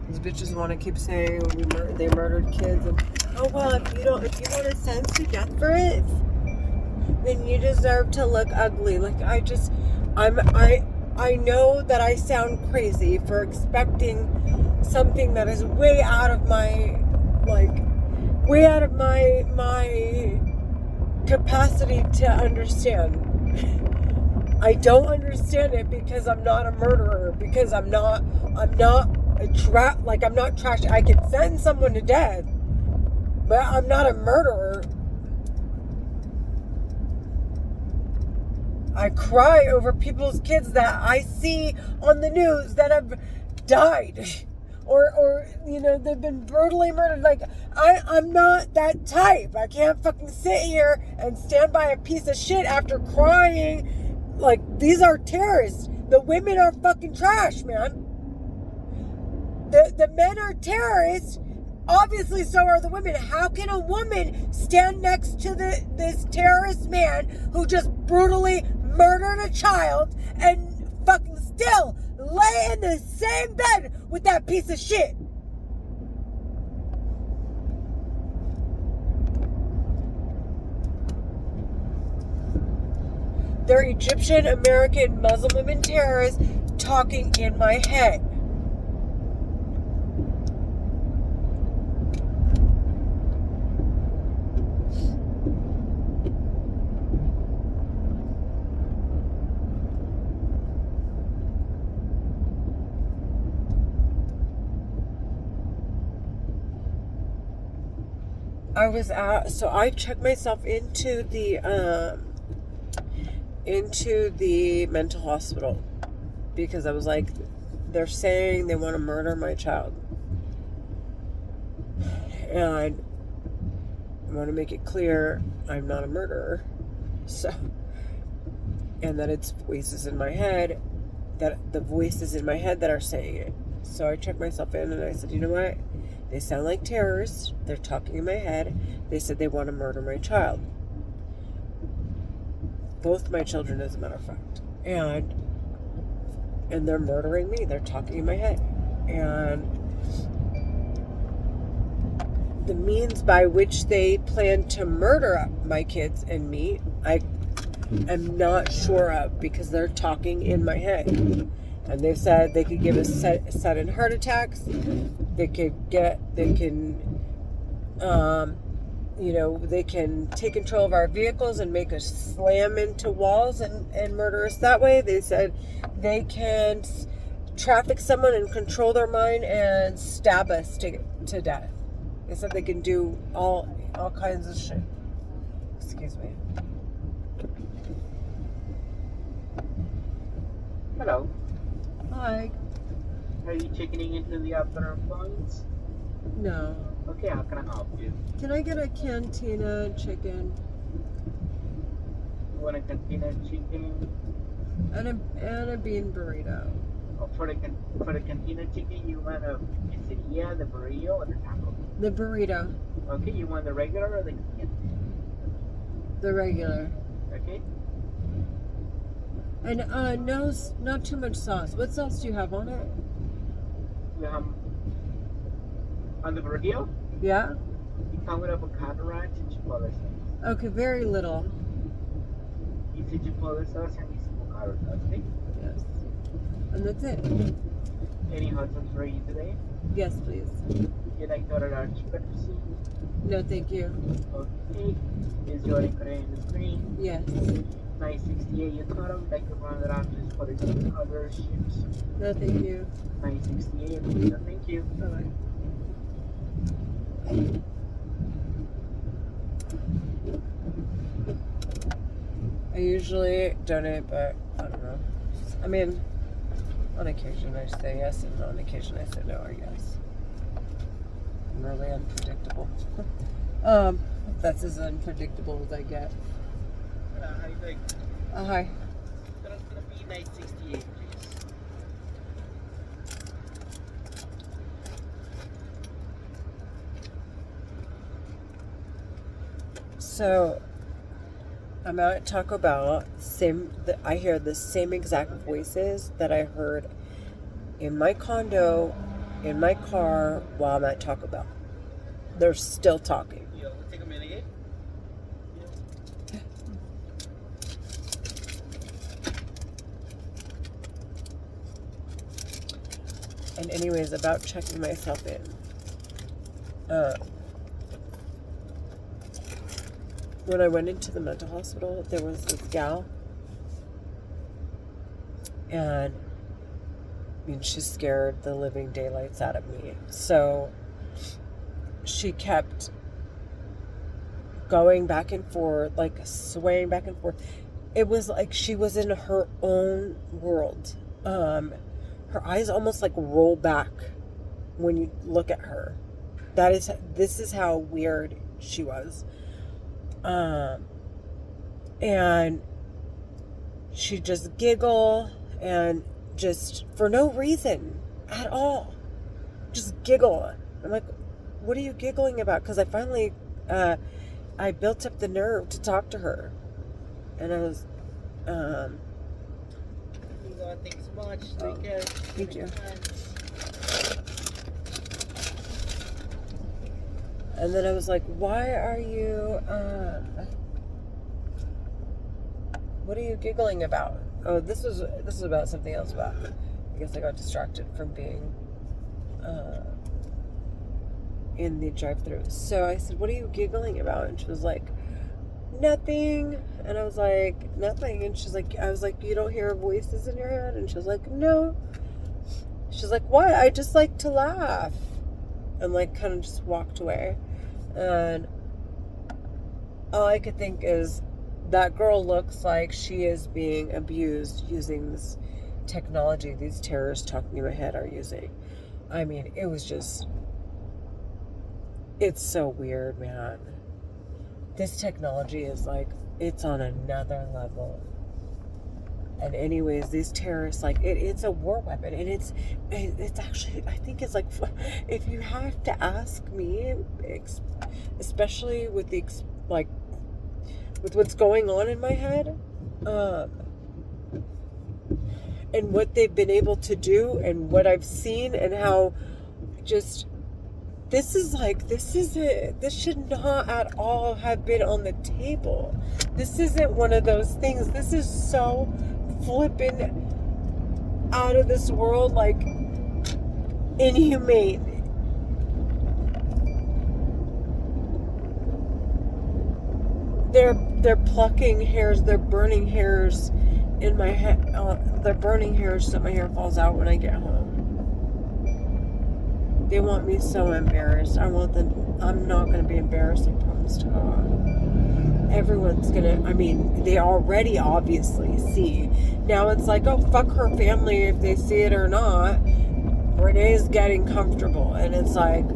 These bitches want to keep saying they murdered kids, and oh well, if you want to sentence to death for it, then you deserve to look ugly. Like I know that I sound crazy for expecting something that is way out of my capacity to understand. I don't understand it because I'm not a murderer, because I'm not trash. I can sentence someone to death, but I'm not a murderer. I cry over people's kids that I see on the news that have died or they've been brutally murdered. Like I'm not that type. I can't fucking sit here and stand by a piece of shit after crying. Like, these are terrorists. The women are fucking trash, man. The men are terrorists. Obviously, so are the women. How can a woman stand next to this terrorist man who just brutally murdered a child and fucking still lay in the same bed with that piece of shit? They're Egyptian, American, Muslim women terrorists talking in my head. So I checked myself into the mental hospital because I was like, they're saying they want to murder my child, and I want to make it clear I'm not a murderer. So, and that it's voices in my head, that the voices in my head that are saying it. So I checked myself in and I said, you know what? They sound like terrorists. They're talking in my head. They said they want to murder my child. Both my children, as a matter of fact. And they're murdering me. They're talking in my head. And the means by which they plan to murder my kids and me, I am not sure of, because they're talking in my head. And they've said they could give us sudden heart attacks. They can take control of our vehicles and make us slam into walls and murder us that way. They said they can traffic someone and control their mind and stab us to death. They said they can do all kinds of shit. Excuse me. Hello. Hi. Are you checking into the other points? No. Okay, how can I help you? Can I get a cantina chicken? You want a cantina chicken? And a bean burrito. Oh, for the cantina chicken, you want a quesadilla, the burrito, or the taco? The burrito. Okay, you want the regular or the cantina? The regular. Okay. And no, not too much sauce. What sauce do you have on it? On the burrito? Yeah? You come with avocado ranch and chipotle sauce. Okay, very little. You see chipotle sauce and you see avocado sauce, okay? Yes. And that's it. Any hot sauce for you today? Yes, please. You like to order our chicken receipt? No, thank you. Okay. Is your inquiry in the screen? Yes. 968 you thought of, like the one that I'm just putting some other ships. No, thank you. 968, thank you. Bye-bye. I usually donate, but I don't know. I mean, on occasion I say yes, and on occasion I say no or yes. I'm really unpredictable. That's as unpredictable as I get. How you doing? Hi. That's gonna be 968, please. So, I'm out at Taco Bell. I hear the same exact voices that I heard in my condo in my car while I'm at Taco Bell. They're still talking. Yeah, we'll take a minute. And anyways, about checking myself in. When I went into the mental hospital, there was this gal. And, I mean, she scared the living daylights out of me. So, she kept going back and forth, like swaying back and forth. It was like she was in her own world. Her eyes almost like roll back when you look at her. This is how weird she was. And she'd just giggle and just for no reason at all. Just giggle. I'm like, what are you giggling about? Because I finally, I built up the nerve to talk to her. And I was, Thanks so much. Take care. Thank you. And then I was like, why are you, what are you giggling about? Oh, this is about something else. About, I guess I got distracted from being in the drive-thru. So I said, what are you giggling about? And she was like, nothing. And I was like, nothing. And she's like, I was like, you don't hear voices in your head? And she was like, no. She's like, why? I just like to laugh. And like kind of just walked away. And all I could think is, that girl looks like she is being abused using this technology these terrorists talking in my head are using. I mean, it was just, it's so weird, man. This technology is like, it's on another level. And anyways, these terrorists, like, it's a war weapon. And it's actually, I think it's like, if you have to ask me, especially with the, like, with what's going on in my head, and what they've been able to do and what I've seen and how just, this should not at all have been on the table. This isn't one of those things. This is so flippin' out of this world, like, inhumane. They're plucking hairs, they're burning hairs in my head. They're burning hairs so my hair falls out when I get home. They want me so embarrassed. I'm not going to be embarrassed, I promise to God. Everyone's going to, I mean, they already obviously see. Now it's like, oh, fuck her family if they see it or not. Renee's getting comfortable. And it's like,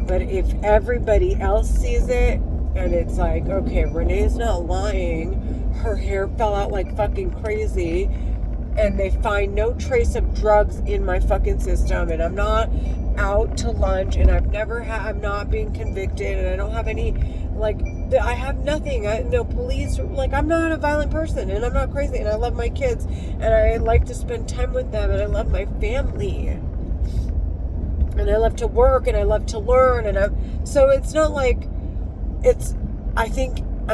but if everybody else sees it, and it's like, okay, Renee's not lying. Her hair fell out like fucking crazy. And they find no trace of drugs in my fucking system. And I'm not out to lunch. And I'm not being convicted. And I don't have any, like, I have nothing. No police. Like, I'm not a violent person. And I'm not crazy. And I love my kids. And I like to spend time with them. And I love my family. And I love to work. And I love to learn. So it's not like, I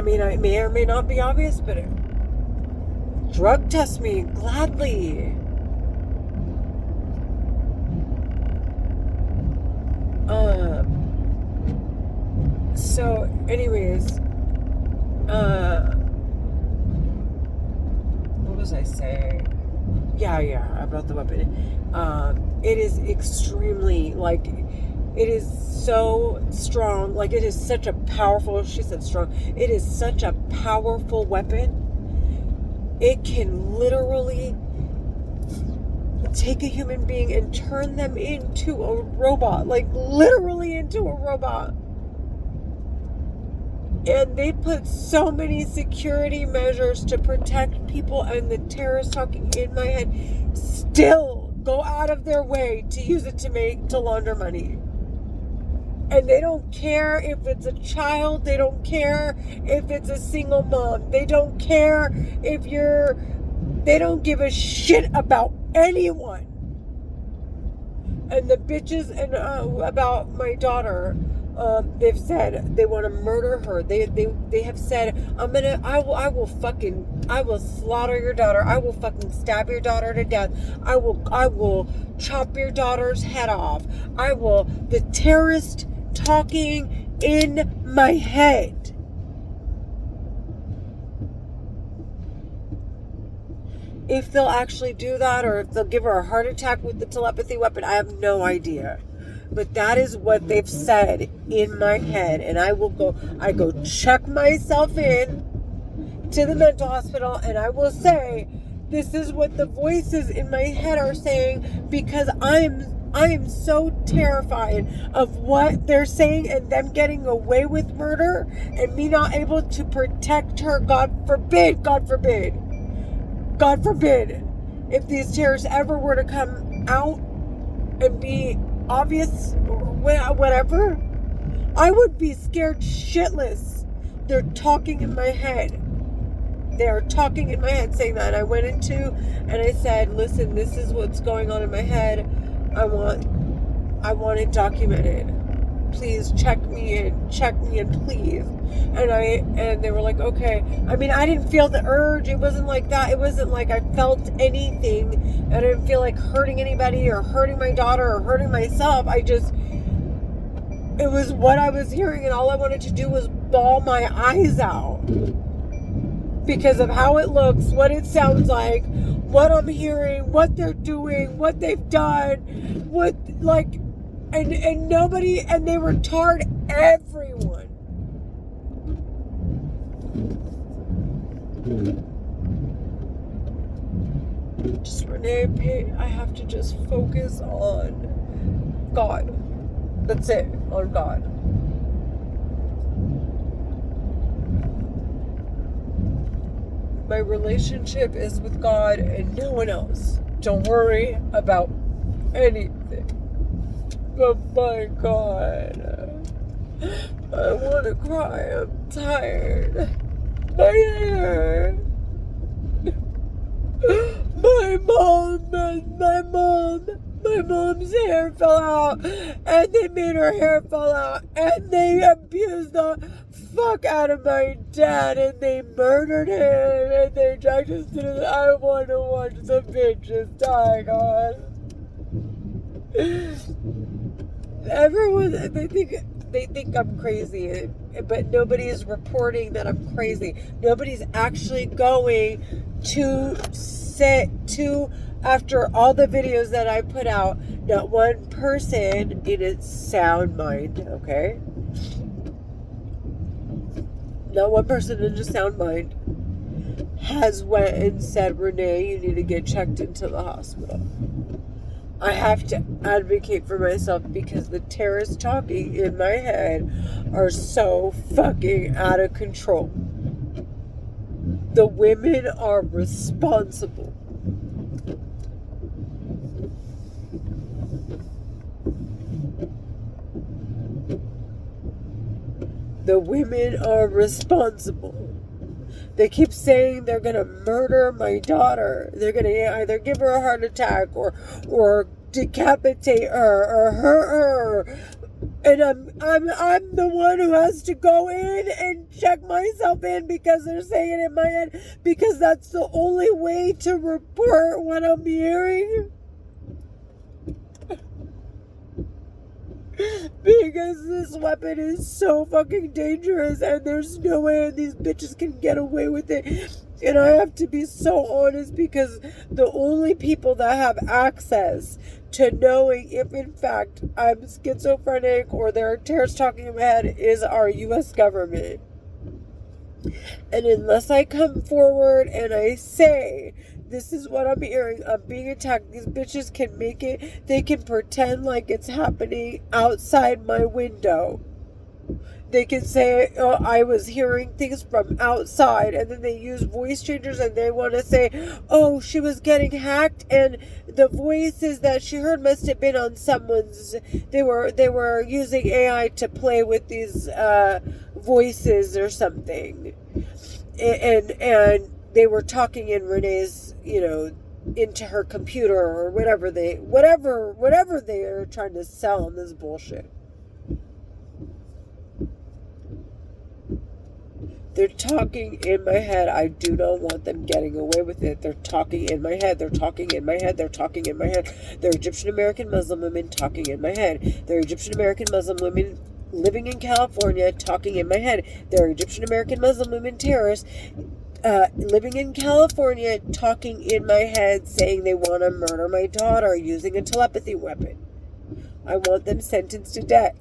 mean, it may or may not be obvious, but drug test me gladly. So anyways, what was I saying? Yeah, about the weapon. It is extremely, like, it is so strong. Like, it is such a powerful, she said strong. It is such a powerful weapon. It can literally take a human being and turn them into a robot. Like, literally into a robot. And they put so many security measures to protect people, and the terrorists talking in my head still go out of their way to use it to launder money. And they don't care if it's a child. They don't care if it's a single mom. They don't care if they don't give a shit about anyone. And the bitches and about my daughter, they've said they want to murder her. They have said, I will slaughter your daughter. I will fucking stab your daughter to death. I will chop your daughter's head off. The terrorist talking in my head. If they'll actually do that, or if they'll give her a heart attack with the telepathy weapon, I have no idea. But that is what they've said in my head. And I go check myself in to the mental hospital, and I will say, this is what the voices in my head are saying, because I am so terrified of what they're saying and them getting away with murder and me not able to protect her. God forbid, if these terrorists ever were to come out and be obvious or whatever, I would be scared shitless. They're talking in my head. They are talking in my head saying that. And I went into and I said, listen, this is what's going on in my head. I want it documented. Please check me in, please. And they were like, okay. I mean, I didn't feel the urge. It wasn't like that. It wasn't like I felt anything. I didn't feel like hurting anybody or hurting my daughter or hurting myself. It was what I was hearing, and all I wanted to do was bawl my eyes out because of how it looks, what it sounds like, what I'm hearing, what they're doing, what they've done, and nobody, and they retard everyone. Just Renee, I have to just focus on God. That's it, on God. My relationship is with God and no one else. Don't worry about anything. Oh my God. I want to cry. I'm tired. My hair. My mom's hair fell out, and they made her hair fall out, and they abused the fuck out of my dad, and they murdered him, and they dragged us to the... I want to watch the bitches die, God. Everyone, they think I'm crazy, but nobody is reporting that I'm crazy. Nobody's actually going to after all the videos that I put out, not one person in its sound mind, okay? Not one person in a sound mind has went and said, Renee, you need to get checked into the hospital. I have to advocate for myself because the terrorists talking in my head are so fucking out of control. The women are responsible. The women are responsible. They keep saying they're going to murder my daughter. They're going to either give her a heart attack or decapitate her or hurt her. And I'm the one who has to go in and check myself in because they're saying it in my head, because that's the only way to report what I'm hearing. Because this weapon is so fucking dangerous and there's no way these bitches can get away with it. And I have to be so honest because the only people that have access to knowing if in fact I'm schizophrenic or there are terrorists talking in my head is our U.S. government. And unless I come forward and I say, this is what I'm hearing, I'm being attacked, these bitches can make it, they can pretend like it's happening outside my window. They can say, oh, I was hearing things from outside, and then they use voice changers and they want to say, oh, she was getting hacked and the voices that she heard must have been on someone's, they were using AI to play with these voices or something. And they were talking in Renee's, into her computer or whatever they are trying to sell on this bullshit. They're talking in my head. I do not want them getting away with it. They're talking in my head. They're talking in my head. They're talking in my head. They're Egyptian American Muslim women talking in my head. They're Egyptian American Muslim women living in California talking in my head. They're Egyptian American Muslim women terrorists living in California talking in my head, saying they want to murder my daughter using a telepathy weapon. I want them sentenced to death.